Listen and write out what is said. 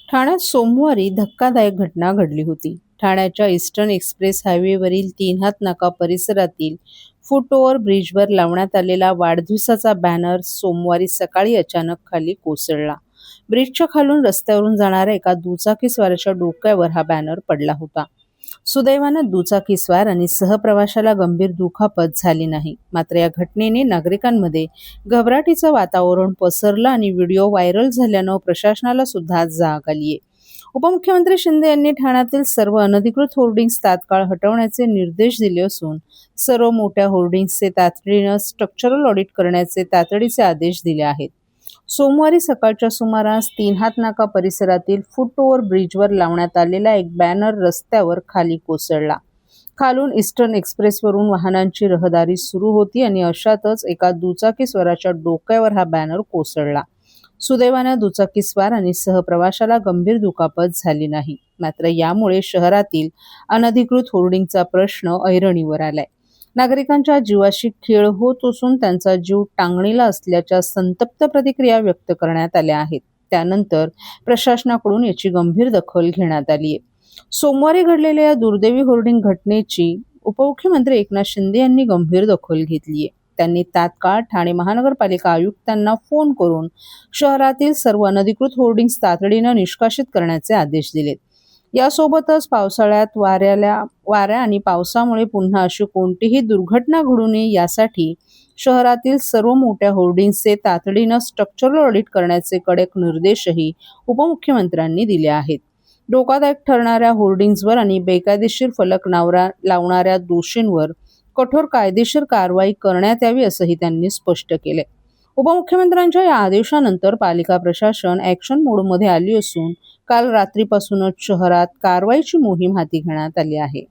ठाण्यात सोमवारी धक्कादायक घटना घडली होती. ठाण्याच्या ईस्टर्न एक्सप्रेस हायवेवरील तीन हात नाका परिसरातील फुट ओव्हर ब्रिजवर लावण्यात आलेला वाढदिवसाचा बॅनर सोमवारी सकाळी अचानक खाली कोसळला. ब्रिजच्या खालून रस्त्यावरून जाणाऱ्या एका दुचाकीस्वाराच्या डोक्यावर हा बॅनर पडला होता. सुदैवानं दुचाकीस्वार आणि सहप्रवाशाला गंभीर दुखापत झाली नाही. मात्र या घटनेने नागरिकांमध्ये घबराटीचं वातावरण पसरलं आणि व्हिडिओ व्हायरल झाल्यानं प्रशासनाला सुद्धा जाग आलीये. उपमुख्यमंत्री शिंदे यांनी ठाण्यातील सर्व अनधिकृत होर्डिंग्ज तात्काळ हटवण्याचे निर्देश दिले असून सर्व मोठ्या होर्डिंग्जचे तातडीनं स्ट्रक्चरल ऑडिट करण्याचे तातडीचे आदेश दिले आहेत. सोमवारी सकाळच्या सुमारास तीन हात नाका परिसरातील फुट ओव्हर ब्रिजवर लावण्यात आलेला एक बॅनर रस्त्यावर खाली कोसळला. खालून ईस्टर्न एक्सप्रेसवरून वाहनांची रहदारी सुरू होती आणि अशातच एका दुचाकीस्वाराच्या डोक्यावर हा बॅनर कोसळला. सुदैवानं दुचाकीस्वार आणि सहप्रवाशाला गंभीर दुखापत झाली नाही. मात्र यामुळे शहरातील अनधिकृत होर्डिंगचा प्रश्न ऐरणीवर आलाय. नागरिकांच्या जीवाशी खेळ होत असून त्यांचा जीव टांगणीला असल्याच्या संतप्त प्रतिक्रिया व्यक्त करण्यात आल्या आहेत. त्यानंतर प्रशासनाकडून याची गंभीर दखल घेण्यात आली आहे. सोमवारी घडलेल्या या दुर्दैवी होर्डिंग घटनेची उपमुख्यमंत्री एकनाथ शिंदे यांनी गंभीर दखल घेतली आहे. त्यांनी तात्काळ ठाणे महानगरपालिका आयुक्तांना फोन करून शहरातील सर्व अनधिकृत होर्डिंग्ज तातडीनं निष्कासित करण्याचे आदेश दिलेत. यासोबतच पावसाळ्यात वाऱ्या आणि पावसामुळे पुन्हा अशी कोणतीही दुर्घटना घडू नये यासाठी शहरातील सर्व मोठ्या होर्डिंग्जचे तातडीनं स्ट्रक्चरल ऑडिट करण्याचे कडक निर्देशही उपमुख्यमंत्र्यांनी दिले आहेत. धोकादायक ठरणाऱ्या होर्डिंग्जवर आणि बेकायदेशीर फलक लावणाऱ्या दोषींवर कठोर कायदेशीर कारवाई करण्यात यावी असंही त्यांनी स्पष्ट केले. उपमुख्यमंत्र्यांच्या या आदेशानंतर पालिका प्रशासन ॲक्शन मोडमध्ये आली असून काल रात्रीपासूनच शहरात कारवाईची मोहीम हाती घेण्यात आली आहे.